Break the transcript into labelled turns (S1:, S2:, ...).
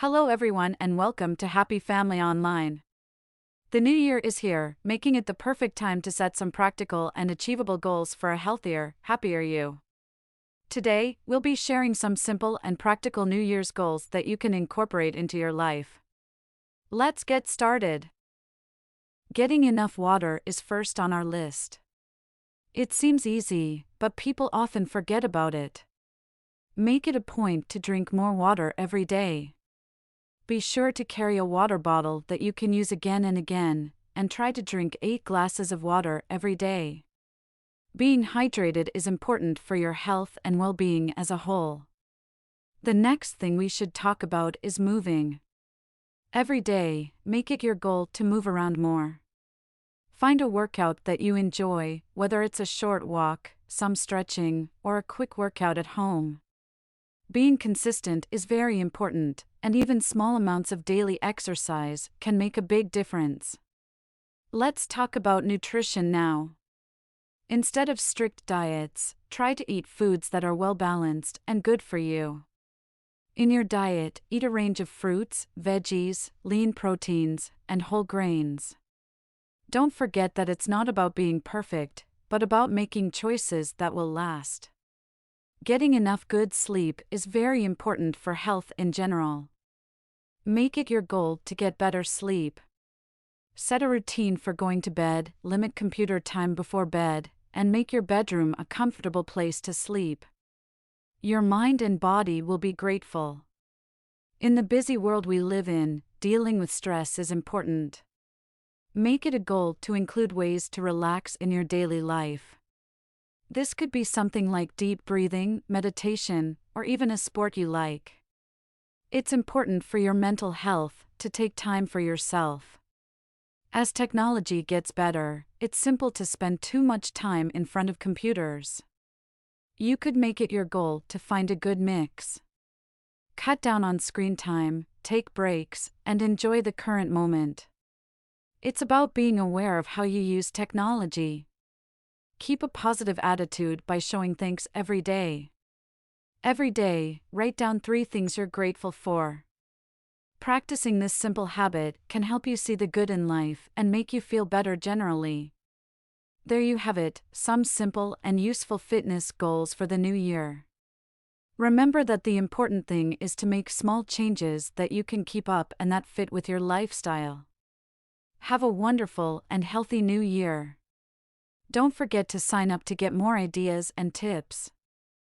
S1: Hello everyone and welcome to Happy Family Online. The new year is here, making it the perfect time to set some practical and achievable goals for a healthier, happier you. Today, we'll be sharing some simple and practical New Year's goals that you can incorporate into your life. Let's get started. Getting enough water is first on our list. It seems easy, but people often forget about it. Make it a point to drink more water every day. Be sure to carry a water bottle that you can use again and again, and try to drink 8 glasses of water every day. Being hydrated is important for your health and well-being as a whole. The next thing we should talk about is moving. Every day, make it your goal to move around more. Find a workout that you enjoy, whether it's a short walk, some stretching, or a quick workout at home. Being consistent is very important, and even small amounts of daily exercise can make a big difference. Let's talk about nutrition now. Instead of strict diets, try to eat foods that are well-balanced and good for you. In your diet, eat a range of fruits, veggies, lean proteins, and whole grains. Don't forget that it's not about being perfect, but about making choices that will last. Getting enough good sleep is very important for health in general. Make it your goal to get better sleep. Set a routine for going to bed, limit computer time before bed, and make your bedroom a comfortable place to sleep. Your mind and body will be grateful. In the busy world we live in, dealing with stress is important. Make it a goal to include ways to relax in your daily life. This could be something like deep breathing, meditation, or even a sport you like. It's important for your mental health to take time for yourself. As technology gets better, it's simple to spend too much time in front of computers. You could make it your goal to find a good mix. Cut down on screen time, take breaks, and enjoy the current moment. It's about being aware of how you use technology. Keep a positive attitude by showing thanks every day. Every day, write down 3 things you're grateful for. Practicing this simple habit can help you see the good in life and make you feel better generally. There you have it, some simple and useful fitness goals for the new year. Remember that the important thing is to make small changes that you can keep up and that fit with your lifestyle. Have a wonderful and healthy new year. Don't forget to sign up to get more ideas and tips.